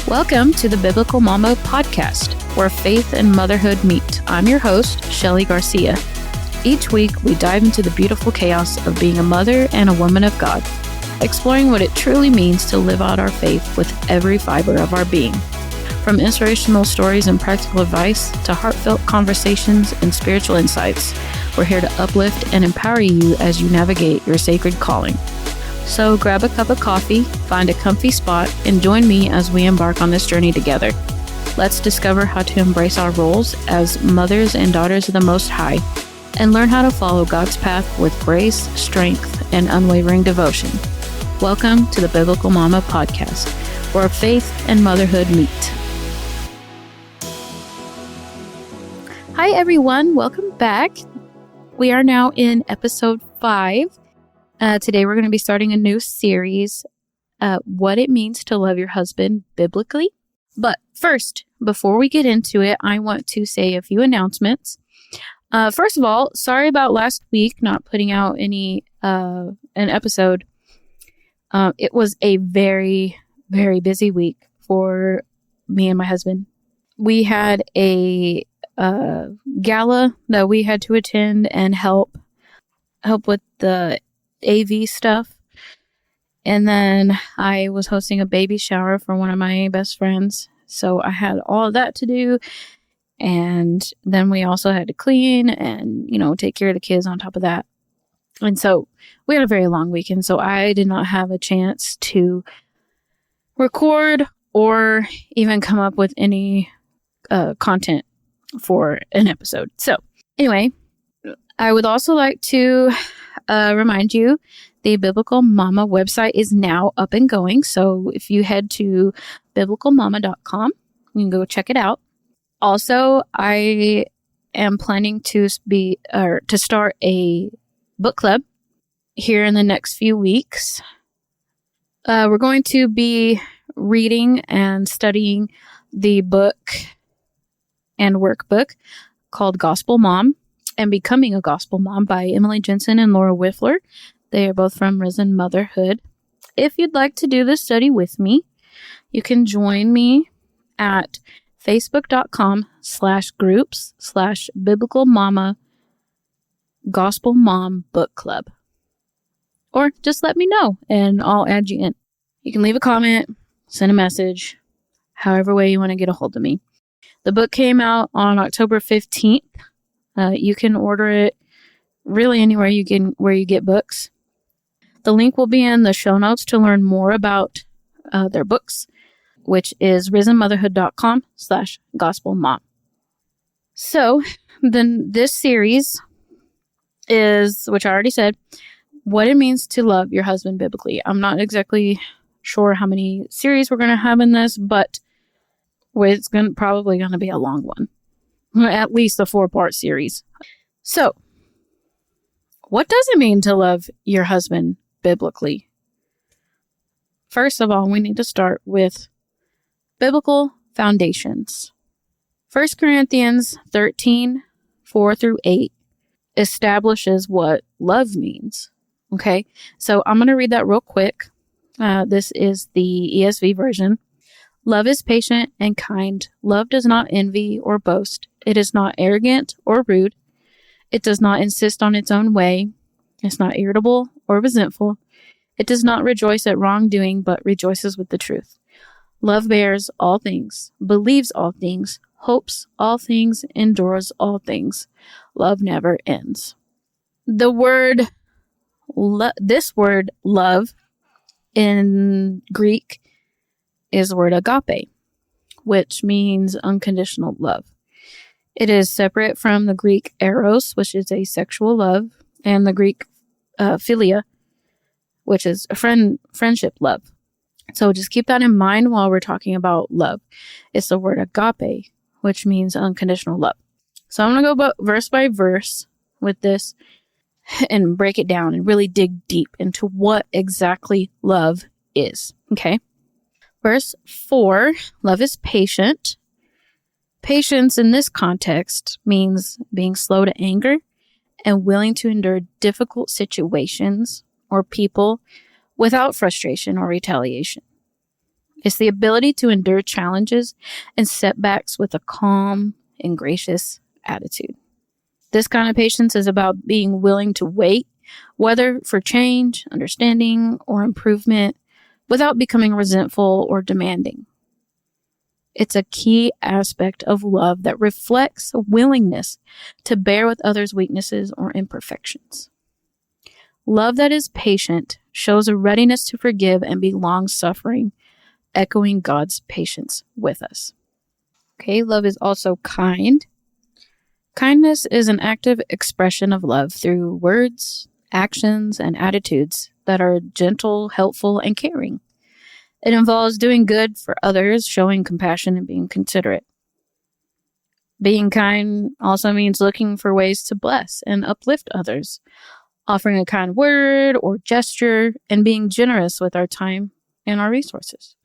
Welcome to the Biblical Mama podcast, where faith and motherhood meet. I'm your host, Shelly Garcia. Each week, we dive into the beautiful chaos of being a mother and a woman of God, exploring what it truly means to live out our faith with every fiber of our being. From inspirational stories and practical advice to heartfelt conversations and spiritual insights, we're here to uplift and empower you as you navigate your sacred calling. So grab a cup of coffee, find a comfy spot, and join me as we embark on this journey together. Let's discover how to embrace our roles as mothers and daughters of the Most High, and learn how to follow God's path with grace, strength, and unwavering devotion. Welcome to the Biblical Mama podcast, where faith and motherhood meet. Hi everyone, welcome back. We are now in episode 5. Today we're going to be starting a new series, what it means to love your husband biblically. But first, before we get into it, I want to say a few announcements. First of all, sorry about last week not putting out an episode. It was a very, very busy week for me and my husband. We had a gala that we had to attend and help with the AV stuff. And then I was hosting a baby shower for one of my best friends. So I had all of that to do. And then we also had to clean and, take care of the kids on top of that. And so we had a very long weekend. So I did not have a chance to record or even come up with any content for an episode. So anyway, I would also like to remind you, the Biblical Mama website is now up and going. So if you head to biblicalmama.com, you can go check it out. Also, I am planning to start a book club here in the next few weeks. We're going to be reading and studying the book and workbook called Gospel Mom and Becoming a Gospel Mom by Emily Jensen and Laura Whiffler. They are both from Risen Motherhood. If you'd like to do this study with me, you can join me at facebook.com/groups/Biblical Mama Gospel Mom Book Club. Or just let me know and I'll add you in. You can leave a comment, send a message, however way you want to get a hold of me. The book came out on October 15th. You can order it really anywhere where you get books. The link will be in the show notes to learn more about their books, which is risenmotherhood.com/gospelmom. So then this series is, which I already said, what it means to love your husband biblically. I'm not exactly sure how many series we're going to have in this, but it's probably going to be a long one. At least a 4-part series. So, what does it mean to love your husband biblically? First of all, we need to start with biblical foundations. 1 Corinthians 13:4-8 establishes what love means. Okay, so I'm going to read that real quick. This is the ESV version. Love is patient and kind. Love does not envy or boast. It is not arrogant or rude. It does not insist on its own way. It's not irritable or resentful. It does not rejoice at wrongdoing, but rejoices with the truth. Love bears all things, believes all things, hopes all things, endures all things. Love never ends. This word love in Greek is the word agape, which means unconditional love. It is separate from the Greek eros, which is a sexual love, and the Greek philia, which is a friendship love. So just keep that in mind while we're talking about love. It's the word agape, which means unconditional love. So I'm going to go verse by verse with this and break it down and really dig deep into what exactly love is. Okay? Verse 4, love is patient. Patience in this context means being slow to anger and willing to endure difficult situations or people without frustration or retaliation. It's the ability to endure challenges and setbacks with a calm and gracious attitude. This kind of patience is about being willing to wait, whether for change, understanding, or improvement, without becoming resentful or demanding. It's a key aspect of love that reflects a willingness to bear with others' weaknesses or imperfections. Love that is patient shows a readiness to forgive and be long-suffering, echoing God's patience with us. Okay, love is also kind. Kindness is an active expression of love through words, actions, and attitudes that are gentle, helpful, and caring. It involves doing good for others, showing compassion, and being considerate. Being kind also means looking for ways to bless and uplift others, offering a kind word or gesture, and being generous with our time and our resources.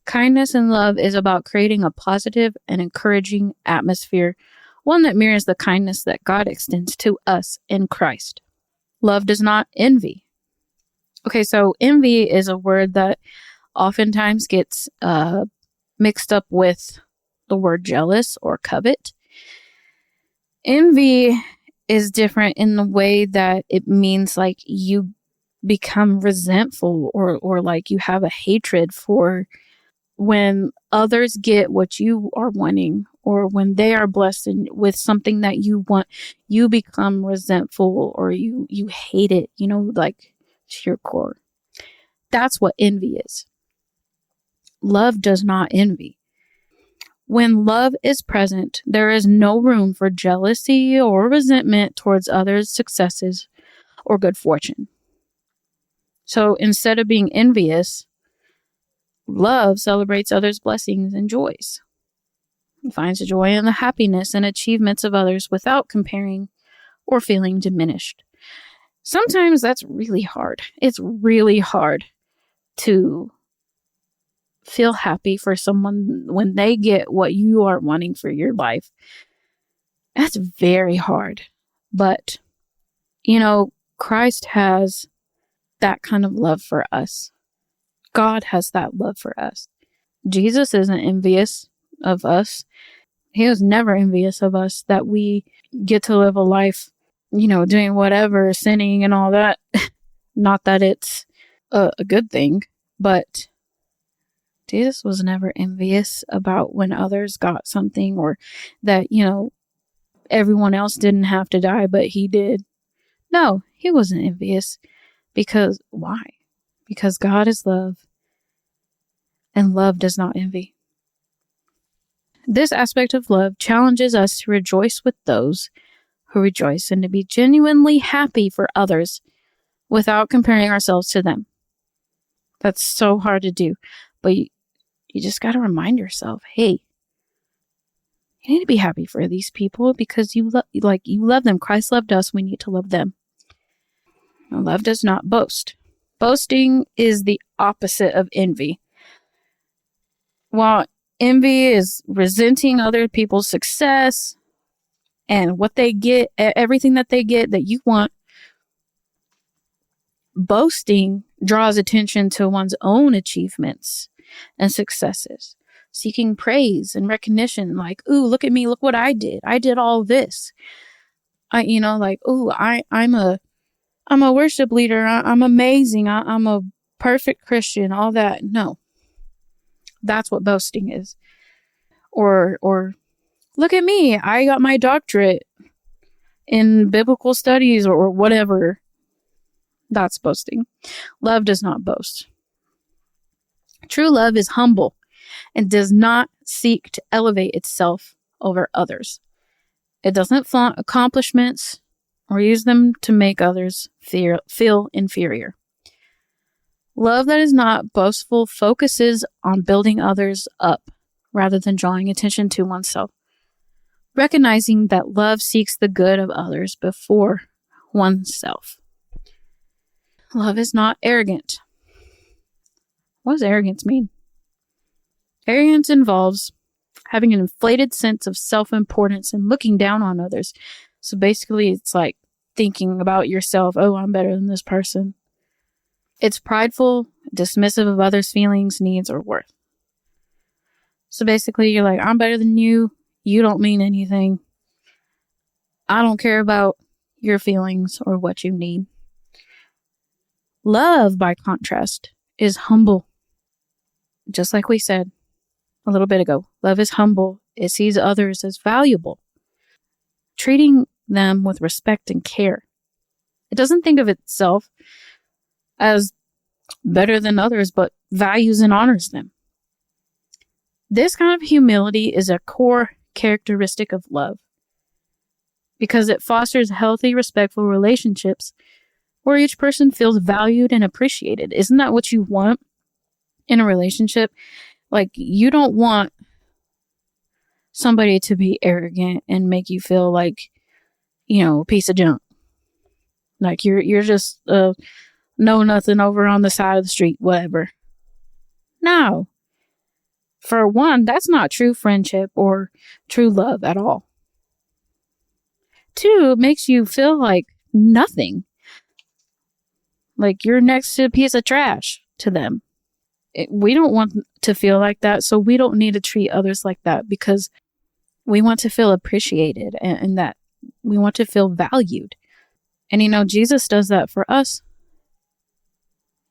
Kindness and love is about creating a positive and encouraging atmosphere, one that mirrors the kindness that God extends to us in Christ. Love does not envy. Okay, so envy is a word that oftentimes gets mixed up with the word jealous or covet. Envy is different in the way that it means like you become resentful or like you have a hatred for when others get what you are wanting, or when they are blessed with something that you want, you become resentful or you hate it, like to your core. That's what envy is. Love does not envy. When love is present, there is no room for jealousy or resentment towards others' successes or good fortune. So instead of being envious, love celebrates others' blessings and joys. It finds joy in the happiness and achievements of others without comparing or feeling diminished. Sometimes that's really hard. It's really hard to feel happy for someone when they get what you are wanting for your life. That's very hard. But, Christ has that kind of love for us. God has that love for us. Jesus isn't envious of us. He was never envious of us that we get to live a life, doing whatever, sinning and all that. Not that it's a good thing, but Jesus was never envious about when others got something, or that, everyone else didn't have to die, but he did. No, he wasn't envious. Because why? Because God is love, and love does not envy. This aspect of love challenges us to rejoice with those who rejoice and to be genuinely happy for others without comparing ourselves to them. That's so hard to do, but you just got to remind yourself, hey, you need to be happy for these people because you love them. Christ loved us. We need to love them. Now, love does not boast. Boasting is the opposite of envy. While envy is resenting other people's success and what they get, everything that they get that you want, boasting draws attention to one's own achievements and successes, seeking praise and recognition, like, ooh, look at me, look what I did. I did all this. I'm a worship leader. I'm amazing. I'm a perfect Christian, all that. No, that's what boasting is. Or look at me. I got my doctorate in biblical studies or whatever. That's boasting. Love does not boast. True love is humble and does not seek to elevate itself over others. It doesn't flaunt accomplishments or use them to make others feel inferior. Love that is not boastful focuses on building others up rather than drawing attention to oneself. Recognizing that love seeks the good of others before oneself. Love is not arrogant. What does arrogance mean? Arrogance involves having an inflated sense of self-importance and looking down on others. So basically, it's like thinking about yourself, oh, I'm better than this person. It's prideful, dismissive of others' feelings, needs, or worth. So basically, you're like, I'm better than you. You don't mean anything. I don't care about your feelings or what you need. Love, by contrast, is humble. Just like we said a little bit ago, love is humble. It sees others as valuable, treating them with respect and care. It doesn't think of itself as better than others, but values and honors them. This kind of humility is a core characteristic of love because it fosters healthy, respectful relationships where each person feels valued and appreciated. Isn't that what you want in a relationship? Like, you don't want somebody to be arrogant and make you feel like, a piece of junk. Like you're just know nothing over on the side of the street, whatever. No. For one, that's not true friendship or true love at all. Two, it makes you feel like nothing. Like you're next to a piece of trash to them. We don't want to feel like that, so we don't need to treat others like that because we want to feel appreciated and that we want to feel valued. And Jesus does that for us.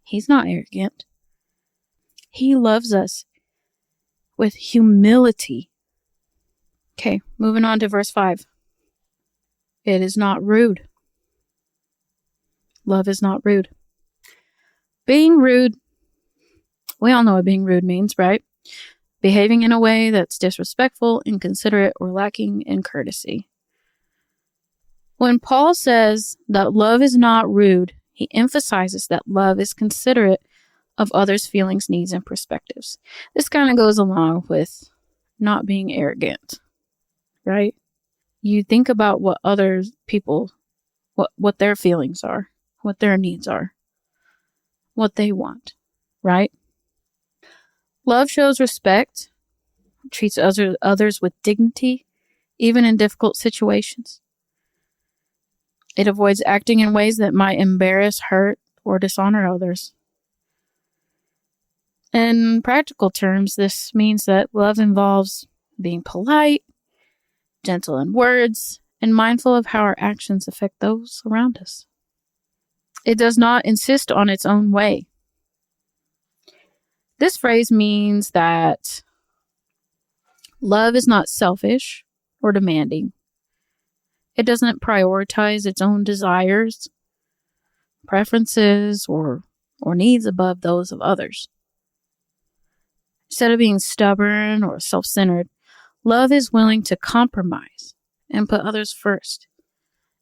He's not arrogant. He loves us with humility. Okay, moving on to verse 5. It is not rude. Love is not rude. Being rude, we all know what being rude means, right? Behaving in a way that's disrespectful, inconsiderate, or lacking in courtesy. When Paul says that love is not rude, he emphasizes that love is considerate of others' feelings, needs, and perspectives. This kind of goes along with not being arrogant, right? You think about what other people, what their feelings are, what their needs are, what they want, right? Love shows respect, treats others with dignity, even in difficult situations. It avoids acting in ways that might embarrass, hurt, or dishonor others. In practical terms, this means that love involves being polite, gentle in words, and mindful of how our actions affect those around us. It does not insist on its own way. This phrase means that love is not selfish or demanding. It doesn't prioritize its own desires, preferences, or needs above those of others. Instead of being stubborn or self-centered, love is willing to compromise and put others first.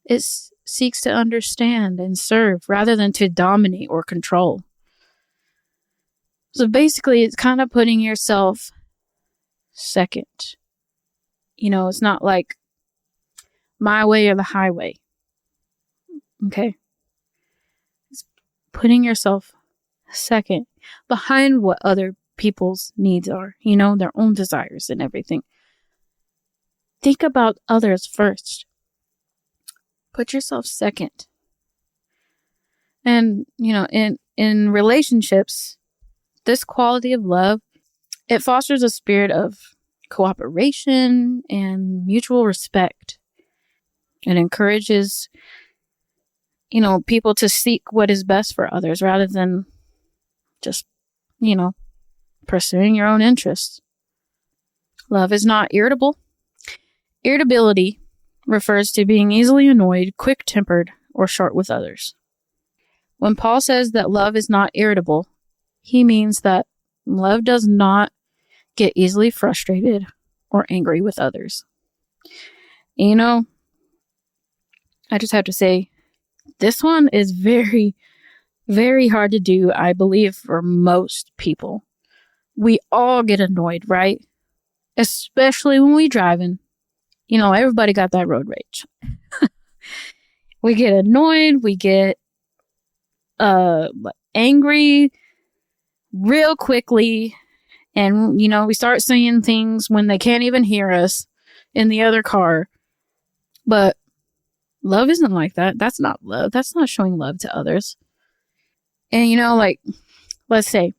It seeks to understand and serve rather than to dominate or control. So basically, it's kind of putting yourself second. It's not like my way or the highway. Okay? It's putting yourself second behind what other people's needs are, their own desires and everything. Think about others first. Put yourself second. And, in relationships, this quality of love, it fosters a spirit of cooperation and mutual respect. It encourages, people to seek what is best for others rather than just, pursuing your own interests. Love is not irritable. Irritability refers to being easily annoyed, quick-tempered, or short with others. When Paul says that love is not irritable, he means that love does not get easily frustrated or angry with others. I just have to say, this one is very, very hard to do, I believe, for most people. We all get annoyed, right? Especially when we're driving. Everybody got that road rage. We get annoyed, we get angry real quickly, and we start saying things when they can't even hear us in the other car. But love isn't like that. That's not love. That's not showing love to others. And, like, let's say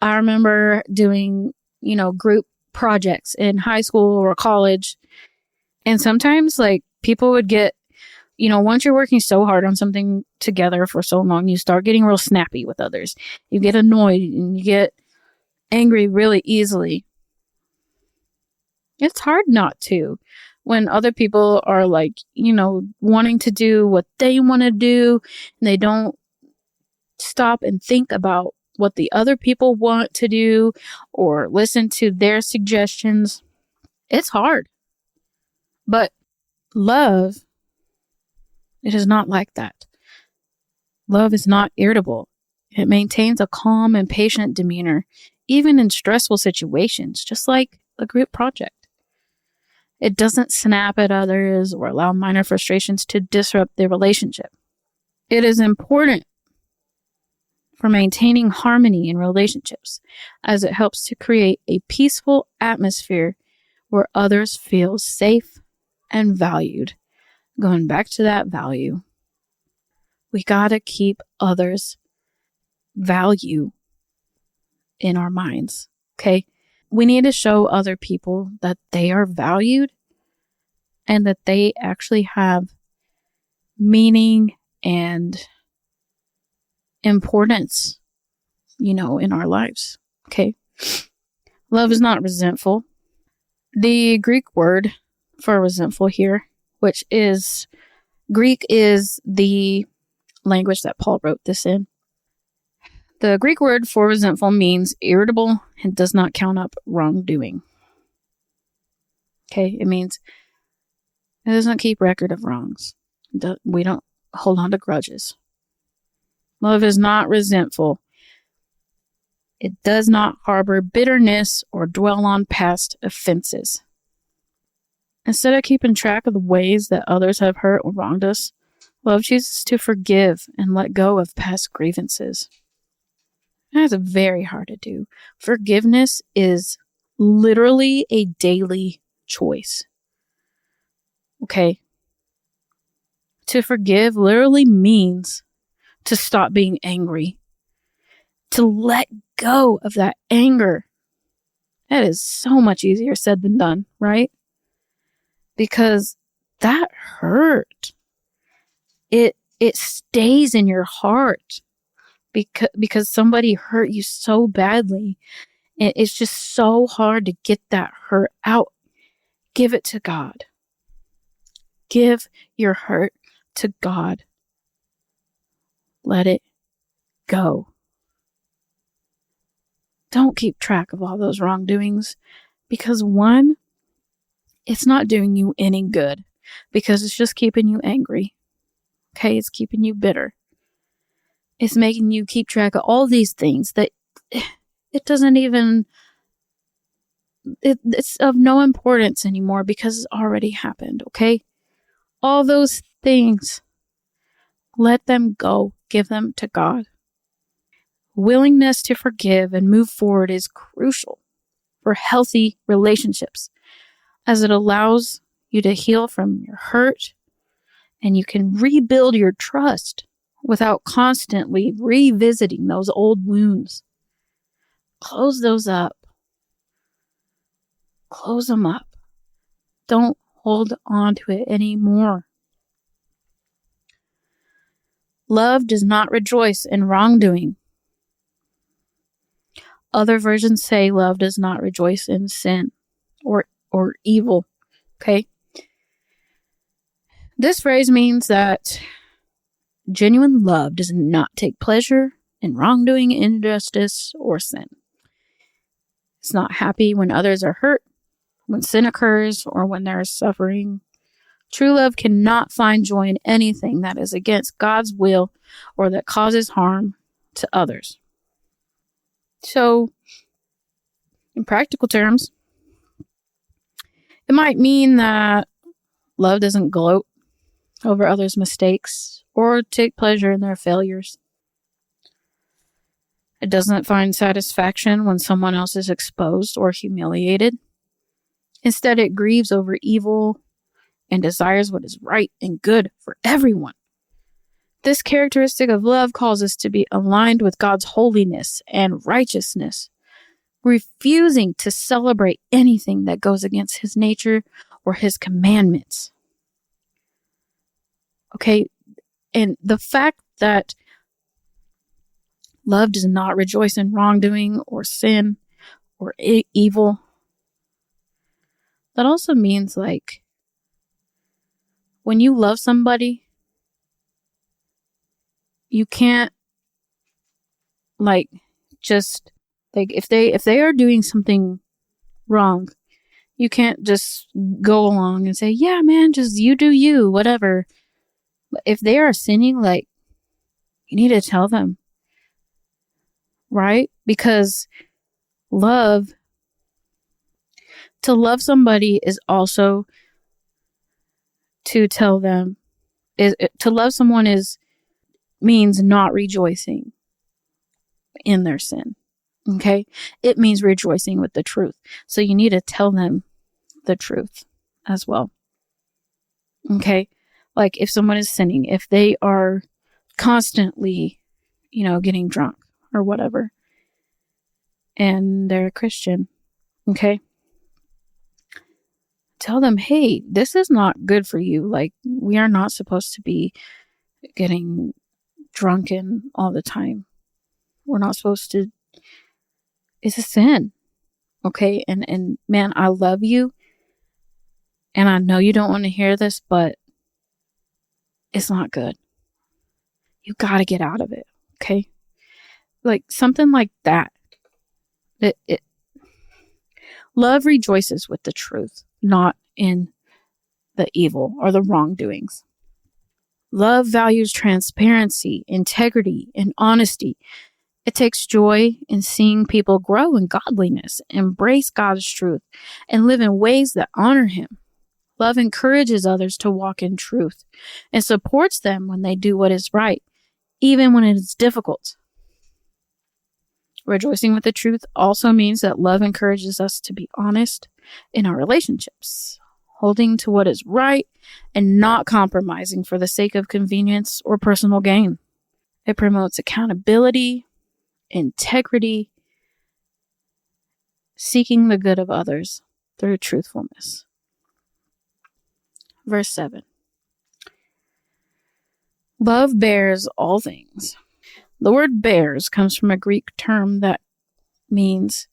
I remember doing, group projects in high school or college. And sometimes, like, people would get, once you're working so hard on something together for so long, you start getting real snappy with others. You get annoyed and you get angry really easily. It's hard not to when other people are like, wanting to do what they want to do and they don't stop and think about what the other people want to do or listen to their suggestions. It's hard. But love, it is not like that. Love is not irritable. It maintains a calm and patient demeanor, even in stressful situations, just like a group project. It doesn't snap at others or allow minor frustrations to disrupt the relationship. It is important for maintaining harmony in relationships, as it helps to create a peaceful atmosphere where others feel safe and valued. Going back to that value, we gotta keep others' value in our minds, okay? We need to show other people that they are valued and that they actually have meaning and importance, in our lives, okay? Love is not resentful. The Greek word for resentful here, which is Greek, is the language that Paul wrote this in. The Greek word for resentful means irritable and does not count up wrongdoing. Okay, it means it doesn't keep record of wrongs. We don't hold on to grudges. Love is not resentful. It does not harbor bitterness or dwell on past offenses. Instead of keeping track of the ways that others have hurt or wronged us, love chooses to forgive and let go of past grievances. That's very hard to do. Forgiveness is literally a daily choice. Okay? To forgive literally means to stop being angry, to let go of that anger. That is so much easier said than done, right? Because that hurt. It stays in your heart because somebody hurt you so badly. It's just so hard to get that hurt out. Give it to God. Give your hurt to God. Let it go. Don't keep track of all those wrongdoings because one, it's not doing you any good because it's just keeping you angry. Okay, it's keeping you bitter. It's making you keep track of all these things that it doesn't even, it's of no importance anymore because it's already happened, okay? All those things, let them go. Give them to God. Willingness to forgive and move forward is crucial for healthy relationships, as it allows you to heal from your hurt and you can rebuild your trust without constantly revisiting those old wounds. Close those up. Close them up. Don't hold on to it anymore. Love does not rejoice in wrongdoing. Other versions say love does not rejoice in sin or evil. Okay? This phrase means that genuine love does not take pleasure in wrongdoing, injustice, or sin. It's not happy when others are hurt, when sin occurs, or when there is suffering. True love cannot find joy in anything that is against God's will or that causes harm to others. So, in practical terms, it might mean that love doesn't gloat over others' mistakes or take pleasure in their failures. It doesn't find satisfaction when someone else is exposed or humiliated. Instead, it grieves over evil and desires what is right and good for everyone. This characteristic of love calls us to be aligned with God's holiness and righteousness, refusing to celebrate anything that goes against his nature or his commandments. Okay, and the fact that love does not rejoice in wrongdoing or sin or evil, that also means like when you love somebody, you can't like just like if they are doing something wrong, you can't just go along and say, yeah, man, just you do you, whatever. But if they are sinning, like, you need to tell them, right? Because to love somebody is also to tell them, to love someone means not rejoicing in their sin. Okay? It means rejoicing with the truth. So you need to tell them the truth as well. Okay? Like if someone is sinning, if they are constantly, getting drunk or whatever, and they're a Christian, okay? Tell them, hey, this is not good for you. Like, we are not supposed to be getting drunken all the time. We're not supposed to. It's a sin. Okay? And man, I love you. And I know you don't want to hear this, but it's not good. You got to get out of it. Okay? Like something like that. Love rejoices with the truth, not in the evil or the wrongdoings. Love values transparency, integrity, and honesty. It takes joy in seeing people grow in godliness, embrace God's truth, and live in ways that honor Him. Love encourages others to walk in truth and supports them when they do what is right, even when it is difficult. Rejoicing with the truth also means that love encourages us to be honest in our relationships, holding to what is right and not compromising for the sake of convenience or personal gain. It promotes accountability, integrity, seeking the good of others through truthfulness. Verse 7. Love bears all things. The word bears comes from a Greek term that means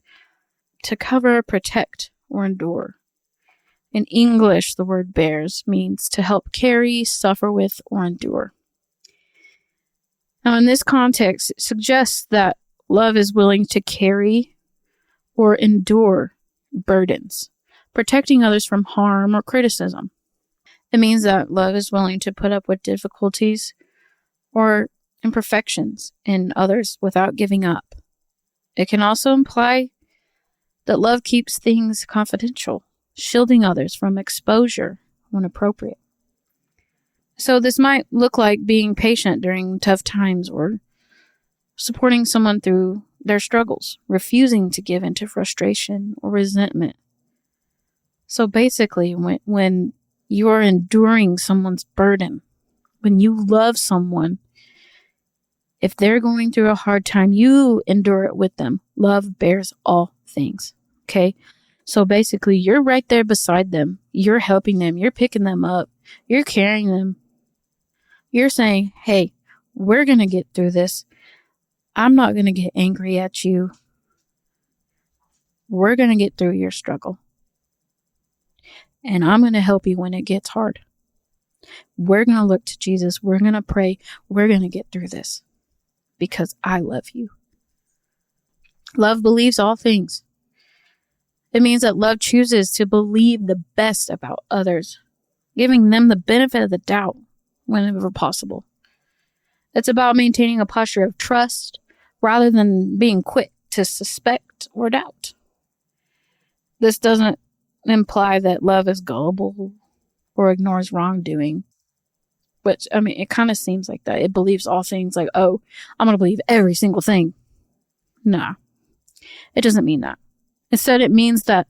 to cover, protect, or endure. In English, the word bears means to help carry, suffer with, or endure. Now, in this context, it suggests that love is willing to carry or endure burdens, protecting others from harm or criticism. It means that love is willing to put up with difficulties or imperfections in others without giving up. It can also imply that love keeps things confidential, shielding others from exposure when appropriate. So this might look like being patient during tough times or supporting someone through their struggles, refusing to give into frustration or resentment. So basically, when you are enduring someone's burden, when you love someone, if they're going through a hard time, you endure it with them. Love bears all things. Okay? So basically, you're right there beside them. You're helping them. You're picking them up. You're carrying them. You're saying, hey, we're going to get through this. I'm not going to get angry at you. We're going to get through your struggle. And I'm going to help you when it gets hard. We're going to look to Jesus. We're going to pray. We're going to get through this because I love you. Love believes all things. It means that love chooses to believe the best about others, giving them the benefit of the doubt whenever possible. It's about maintaining a posture of trust rather than being quick to suspect or doubt. This doesn't imply that love is gullible or ignores wrongdoing. Which, it kind of seems like that. It believes all things like, oh, I'm going to believe every single thing. Nah, it doesn't mean that. Instead, it means that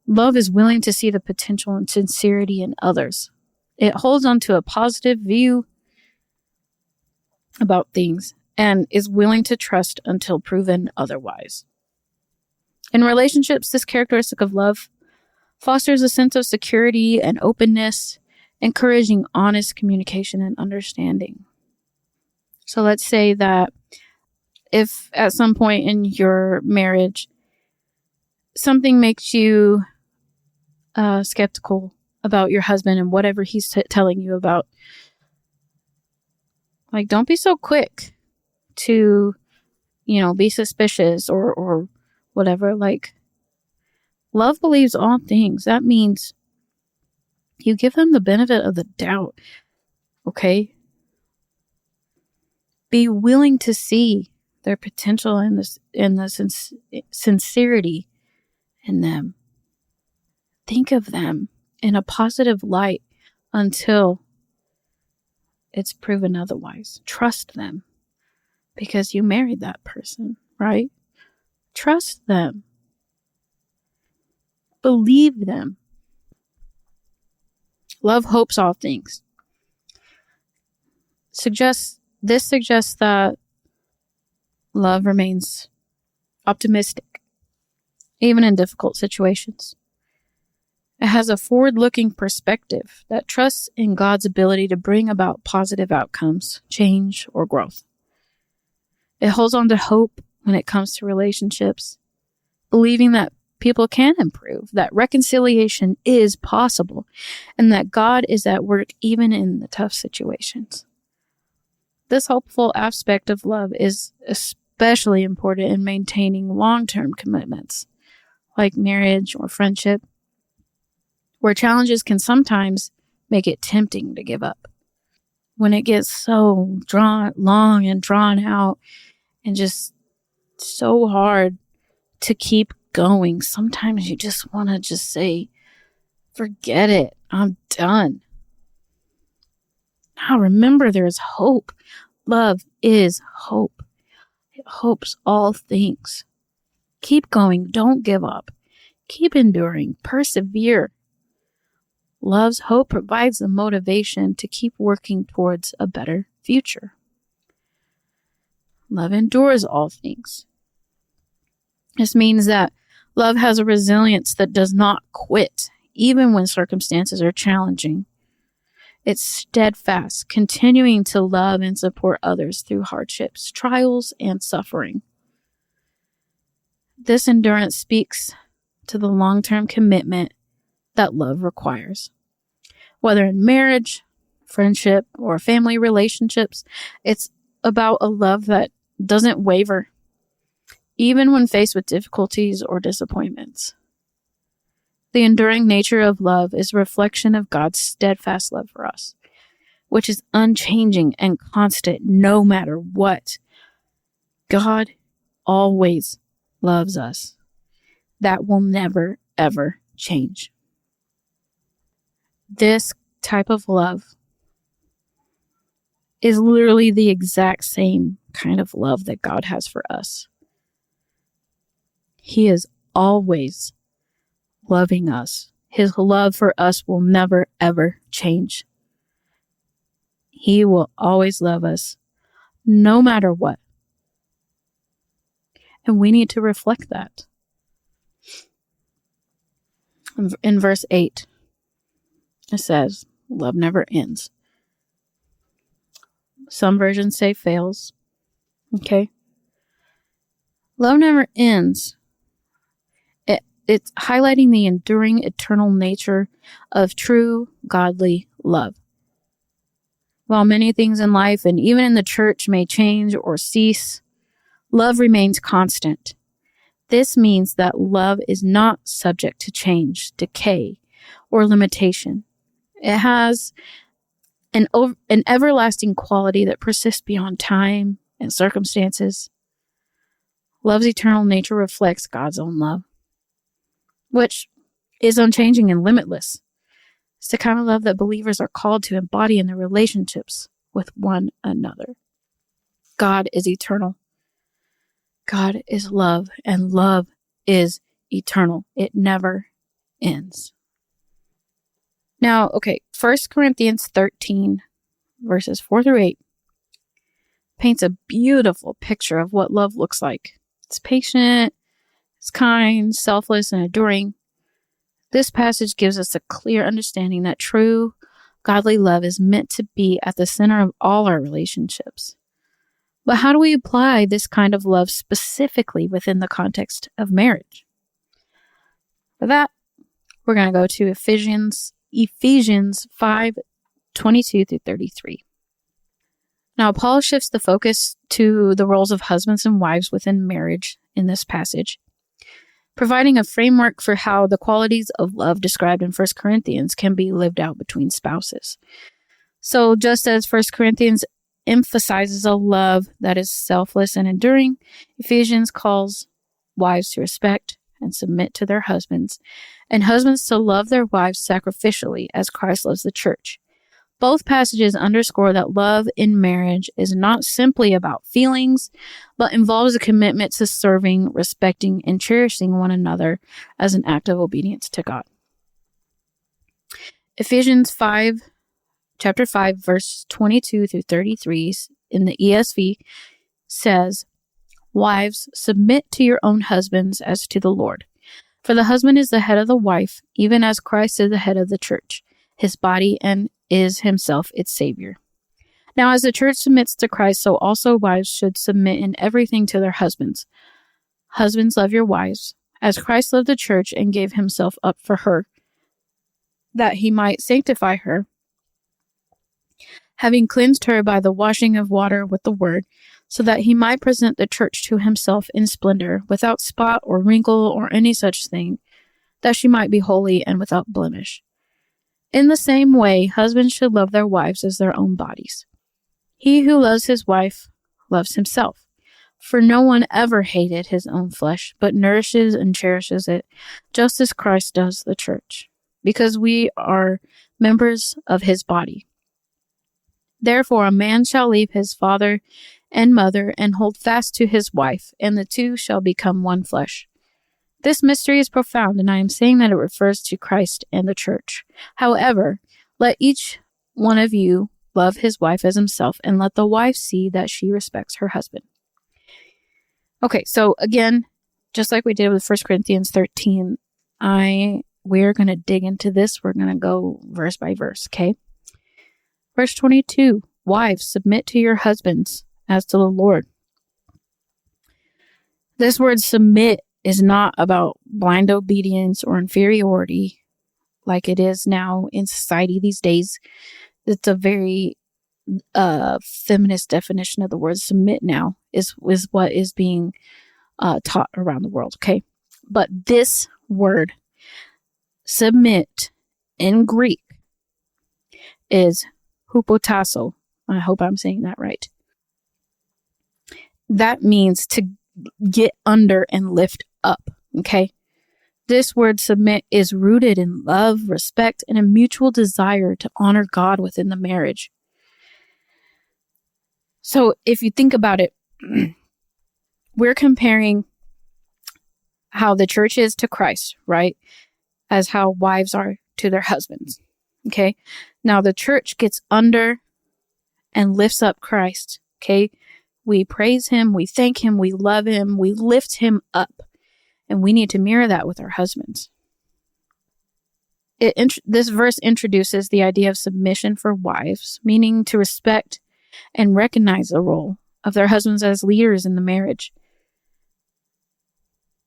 love is willing to see the potential and sincerity in others. It holds on to a positive view about things and is willing to trust until proven otherwise. In relationships, this characteristic of love fosters a sense of security and openness, encouraging honest communication and understanding. So let's say that if at some point in your marriage, something makes you skeptical about your husband and whatever he's telling you about, like, don't be so quick to, be suspicious or whatever. Like, love believes all things. That means you give them the benefit of the doubt. Okay? Be willing to see their potential and the sincerity in them. Think of them in a positive light until it's proven otherwise. Trust them because you married that person, right? Trust them. Believe them. Love hopes all things. This suggests that love remains optimistic, even in difficult situations. It has a forward-looking perspective that trusts in God's ability to bring about positive outcomes, change, or growth. It holds on to hope when it comes to relationships, believing that people can improve, that reconciliation is possible, and that God is at work even in the tough situations. This hopeful aspect of love is especially important in maintaining long-term commitments, like marriage or friendship, where challenges can sometimes make it tempting to give up. When it gets so long and drawn out and just so hard to keep going, sometimes you just want to just say, forget it, I'm done. Now remember, there is hope. Love is hope. It hopes all things. Keep going. Don't give up. Keep enduring. Persevere. Love's hope provides the motivation to keep working towards a better future. Love endures all things. This means that love has a resilience that does not quit, even when circumstances are challenging. It's steadfast, continuing to love and support others through hardships, trials, and suffering. This endurance speaks to the long-term commitment that love requires. Whether in marriage, friendship, or family relationships, it's about a love that doesn't waver, even when faced with difficulties or disappointments. The enduring nature of love is a reflection of God's steadfast love for us, which is unchanging and constant no matter what. God always loves us. That will never, ever change. This type of love is literally the exact same kind of love that God has for us. He is always loving us. His love for us will never, ever change. He will always love us, no matter what. And we need to reflect that. In verse 8, it says, love never ends. Some versions say fails. Okay? Love never ends. It's highlighting the enduring, eternal nature of true, godly love. While many things in life and even in the church may change or cease, love remains constant. This means that love is not subject to change, decay, or limitation. It has an everlasting quality that persists beyond time and circumstances. Love's eternal nature reflects God's own love, which is unchanging and limitless. It's the kind of love that believers are called to embody in their relationships with one another. God is eternal. God is love, and love is eternal. It never ends. Now, 1 Corinthians 13, verses 4 through 8 paints a beautiful picture of what love looks like. It's patient, it's kind, selfless, and enduring. This passage gives us a clear understanding that true, godly love is meant to be at the center of all our relationships. But how do we apply this kind of love specifically within the context of marriage? For that, we're going to go to Ephesians 5:22 through 33. Now, Paul shifts the focus to the roles of husbands and wives within marriage in this passage, providing a framework for how the qualities of love described in 1 Corinthians can be lived out between spouses. So just as 1 Corinthians emphasizes a love that is selfless and enduring, Ephesians calls wives to respect and submit to their husbands, and husbands to love their wives sacrificially as Christ loves the church. Both passages underscore that love in marriage is not simply about feelings, but involves a commitment to serving, respecting, and cherishing one another as an act of obedience to God. Ephesians chapter 5, verse 22 through 33 in the ESV says, "Wives, submit to your own husbands as to the Lord. For the husband is the head of the wife, even as Christ is the head of the church, his body, and is himself its Savior. Now, as the church submits to Christ, so also wives should submit in everything to their husbands. Husbands, love your wives, as Christ loved the church and gave himself up for her, that he might sanctify her, having cleansed her by the washing of water with the word, so that he might present the church to himself in splendor, without spot or wrinkle or any such thing, that she might be holy and without blemish. In the same way, husbands should love their wives as their own bodies. He who loves his wife loves himself. For no one ever hated his own flesh, but nourishes and cherishes it, just as Christ does the church, because we are members of his body. Therefore, a man shall leave his father and mother and hold fast to his wife, and the two shall become one flesh. This mystery is profound, and I am saying that it refers to Christ and the church. However, let each one of you love his wife as himself, and let the wife see that she respects her husband." Okay, so again, just like we did with 1 Corinthians 13, we're going to dig into this. We're going to go verse by verse, okay? Verse 22, "Wives, submit to your husbands as to the Lord." This word submit is not about blind obedience or inferiority like it is now in society these days. It's a very feminist definition of the word submit now is what is being taught around the world, okay? But this word, submit, in Greek is hupotasso. I hope I'm saying that right. That means to get under and lift up, okay? This word submit is rooted in love, respect, and a mutual desire to honor God within the marriage. So if you think about it, we're comparing how the church is to Christ, right? As how wives are to their husbands, okay? Now the church gets under and lifts up Christ, okay? We praise him, we thank him, we love him, we lift him up. And we need to mirror that with our husbands. This verse introduces the idea of submission for wives, meaning to respect and recognize the role of their husbands as leaders in the marriage.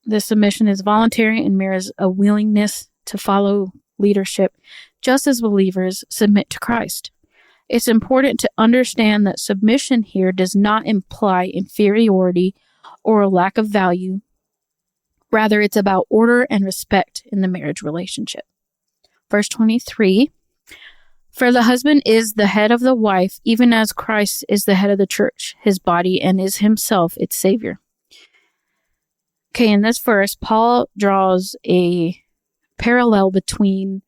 This submission is voluntary and mirrors a willingness to follow leadership, just as believers submit to Christ. It's important to understand that submission here does not imply inferiority or a lack of value. Rather, it's about order and respect in the marriage relationship. Verse 23, "For the husband is the head of the wife, even as Christ is the head of the church, his body, and is himself its Savior." Okay, in this verse, Paul draws a parallel between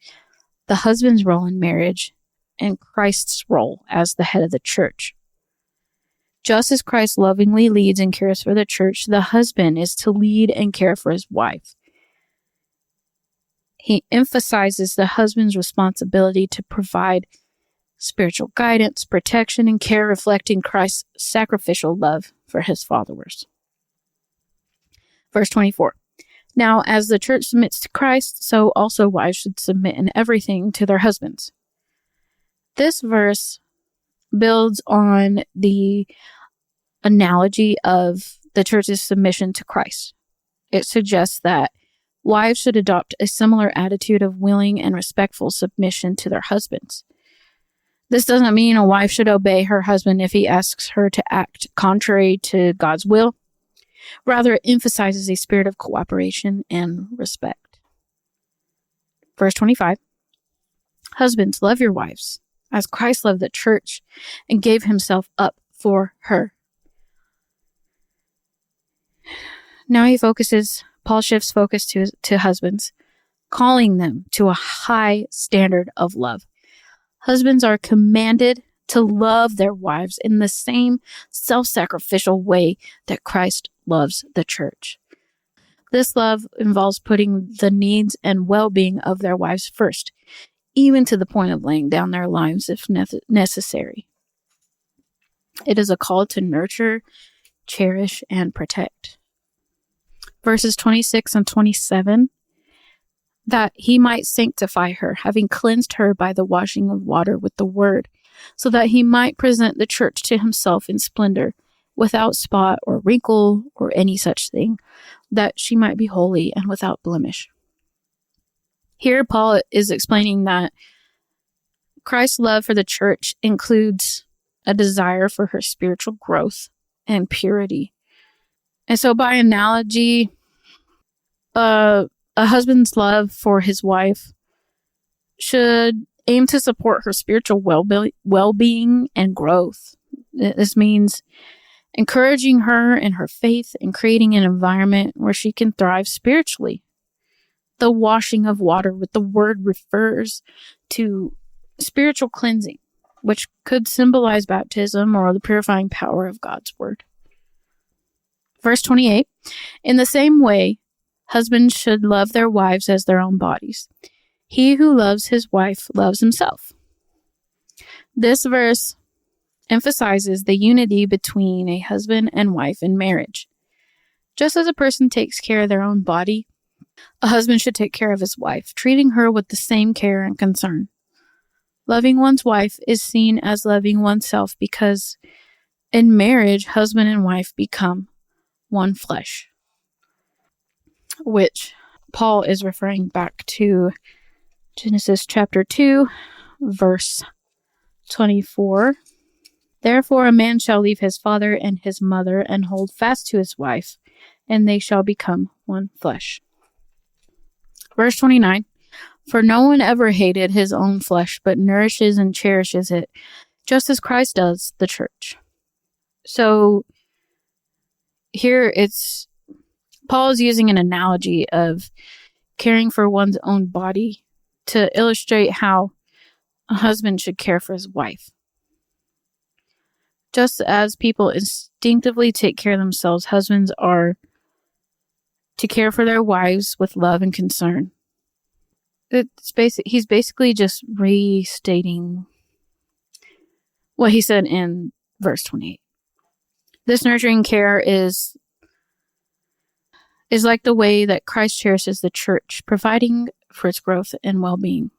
the husband's role in marriage and Christ's role as the head of the church. Just as Christ lovingly leads and cares for the church, the husband is to lead and care for his wife. He emphasizes the husband's responsibility to provide spiritual guidance, protection, and care reflecting Christ's sacrificial love for his followers. Verse 24. Now, as the church submits to Christ, so also wives should submit in everything to their husbands. This verse builds on the analogy of the church's submission to Christ. It suggests that wives should adopt a similar attitude of willing and respectful submission to their husbands. This doesn't mean a wife should obey her husband if he asks her to act contrary to God's will. Rather, it emphasizes a spirit of cooperation and respect. Verse 25. Husbands, love your wives, as Christ loved the church and gave himself up for her. Now Paul shifts focus to husbands, calling them to a high standard of love. Husbands are commanded to love their wives in the same self-sacrificial way that Christ loves the church. This love involves putting the needs and well-being of their wives first, even to the point of laying down their lives if necessary. It is a call to nurture, cherish, and protect. Verses 26 and 27, that he might sanctify her, having cleansed her by the washing of water with the word, so that he might present the church to himself in splendor, without spot or wrinkle or any such thing, that she might be holy and without blemish. Here, Paul is explaining that Christ's love for the church includes a desire for her spiritual growth and purity. And so by analogy, a husband's love for his wife should aim to support her spiritual well-being and growth. This means encouraging her in her faith and creating an environment where she can thrive spiritually. The washing of water with the word refers to spiritual cleansing, which could symbolize baptism or the purifying power of God's word. Verse 28, in the same way, husbands should love their wives as their own bodies. He who loves his wife loves himself. This verse emphasizes the unity between a husband and wife in marriage. Just as a person takes care of their own body, a husband should take care of his wife, treating her with the same care and concern. Loving one's wife is seen as loving oneself because in marriage, husband and wife become one flesh, which Paul is referring back to Genesis chapter 2, verse 24. Therefore, a man shall leave his father and his mother and hold fast to his wife, and they shall become one flesh. Verse 29. For no one ever hated his own flesh, but nourishes and cherishes it, just as Christ does the church. So here Paul is using an analogy of caring for one's own body to illustrate how a husband should care for his wife. Just as people instinctively take care of themselves, husbands are to care for their wives with love and concern. He's basically just restating what he said in verse 28. This nurturing care is like the way that Christ cherishes the church, providing for its growth and well-being.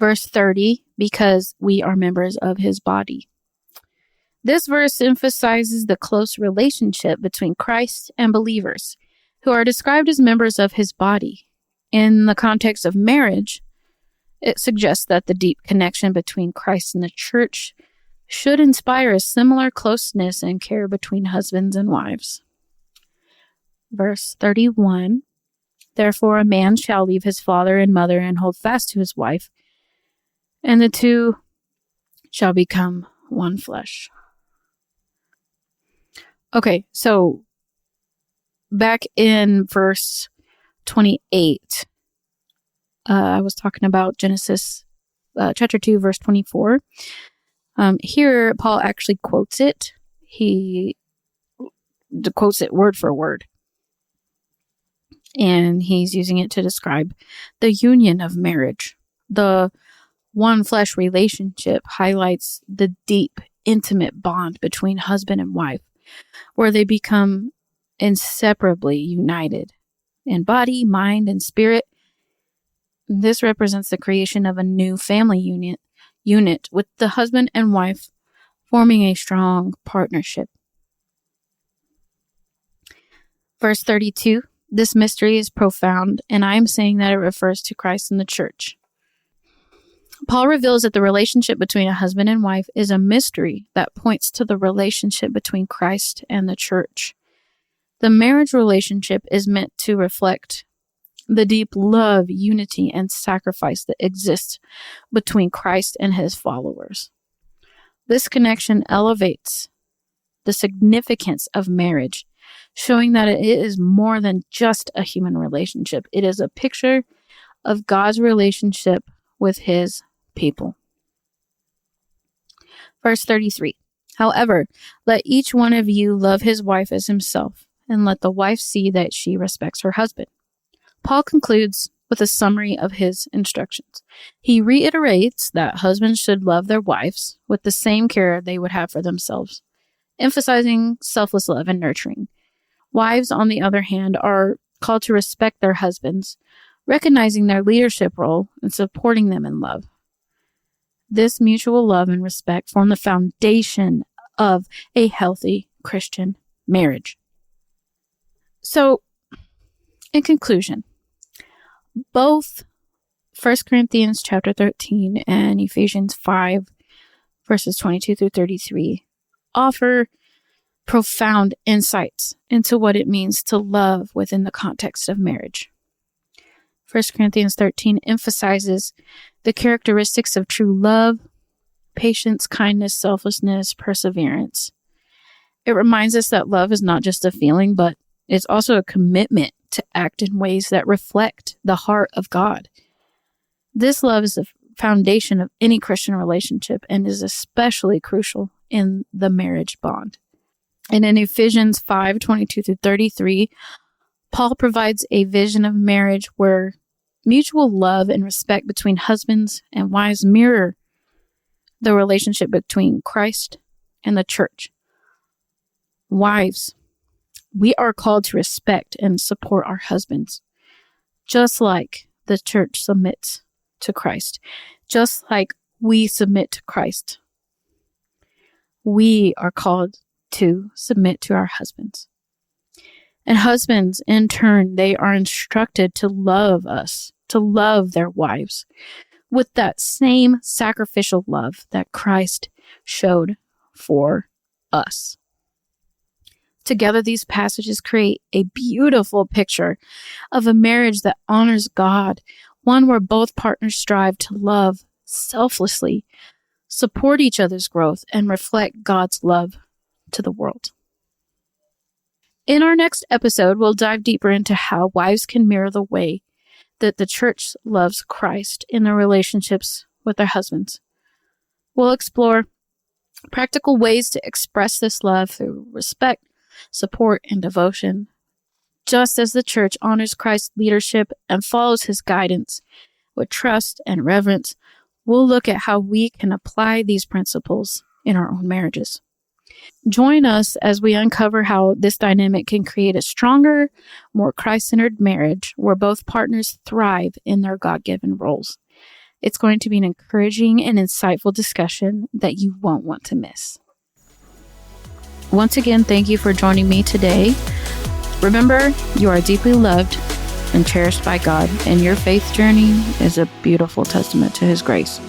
Verse 30, because we are members of his body. This verse emphasizes the close relationship between Christ and believers, who are described as members of his body. In the context of marriage, it suggests that the deep connection between Christ and the church should inspire a similar closeness and care between husbands and wives. Verse 31, therefore a man shall leave his father and mother and hold fast to his wife, and the two shall become one flesh. Okay, so back in verse 28, I was talking about Genesis chapter 2, verse 24. Here, Paul actually quotes it. He quotes it word for word. And he's using it to describe the union of marriage, the one flesh relationship highlights the deep, intimate bond between husband and wife, where they become inseparably united in body, mind, and spirit. This represents the creation of a new family unit with the husband and wife forming a strong partnership. Verse 32, this mystery is profound, and I am saying that it refers to Christ and the church. Paul reveals that the relationship between a husband and wife is a mystery that points to the relationship between Christ and the church. The marriage relationship is meant to reflect the deep love, unity, and sacrifice that exists between Christ and his followers. This connection elevates the significance of marriage, showing that it is more than just a human relationship. It is a picture of God's relationship with his people. Verse 33, however, let each one of you love his wife as himself, and let the wife see that she respects her husband. Paul concludes with a summary of his instructions. He reiterates that husbands should love their wives with the same care they would have for themselves, emphasizing selfless love and nurturing. Wives, on the other hand, are called to respect their husbands, recognizing their leadership role and supporting them in love. This mutual love and respect form the foundation of a healthy Christian marriage. So, in conclusion, both 1 Corinthians chapter 13 and Ephesians 5, verses 22 through 33 offer profound insights into what it means to love within the context of marriage. 1 Corinthians 13 emphasizes the characteristics of true love, patience, kindness, selflessness, perseverance. It reminds us that love is not just a feeling, but it's also a commitment to act in ways that reflect the heart of God. This love is the foundation of any Christian relationship and is especially crucial in the marriage bond. And in Ephesians 5, 22 through 33, Paul provides a vision of marriage where mutual love and respect between husbands and wives mirror the relationship between Christ and the church. Wives, we are called to respect and support our husbands, just like the church submits to Christ, just like we submit to Christ. We are called to submit to our husbands. And husbands, in turn, they are instructed to love us, to love their wives with that same sacrificial love that Christ showed for us. Together, these passages create a beautiful picture of a marriage that honors God, one where both partners strive to love selflessly, support each other's growth, and reflect God's love to the world. In our next episode, we'll dive deeper into how wives can mirror the way that the church loves Christ in their relationships with their husbands. We'll explore practical ways to express this love through respect, support, and devotion. Just as the church honors Christ's leadership and follows his guidance with trust and reverence, we'll look at how we can apply these principles in our own marriages. Join us as we uncover how this dynamic can create a stronger, more Christ-centered marriage where both partners thrive in their God-given roles. It's going to be an encouraging and insightful discussion that you won't want to miss. Once again, thank you for joining me today. Remember, you are deeply loved and cherished by God, and your faith journey is a beautiful testament to his grace.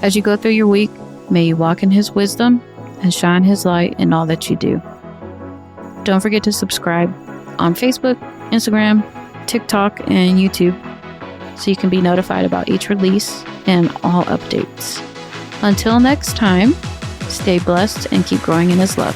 As you go through your week, may you walk in his wisdom and shine his light in all that you do. Don't forget to subscribe on Facebook, Instagram, TikTok, and YouTube so you can be notified about each release and all updates. Until next time, stay blessed and keep growing in his love.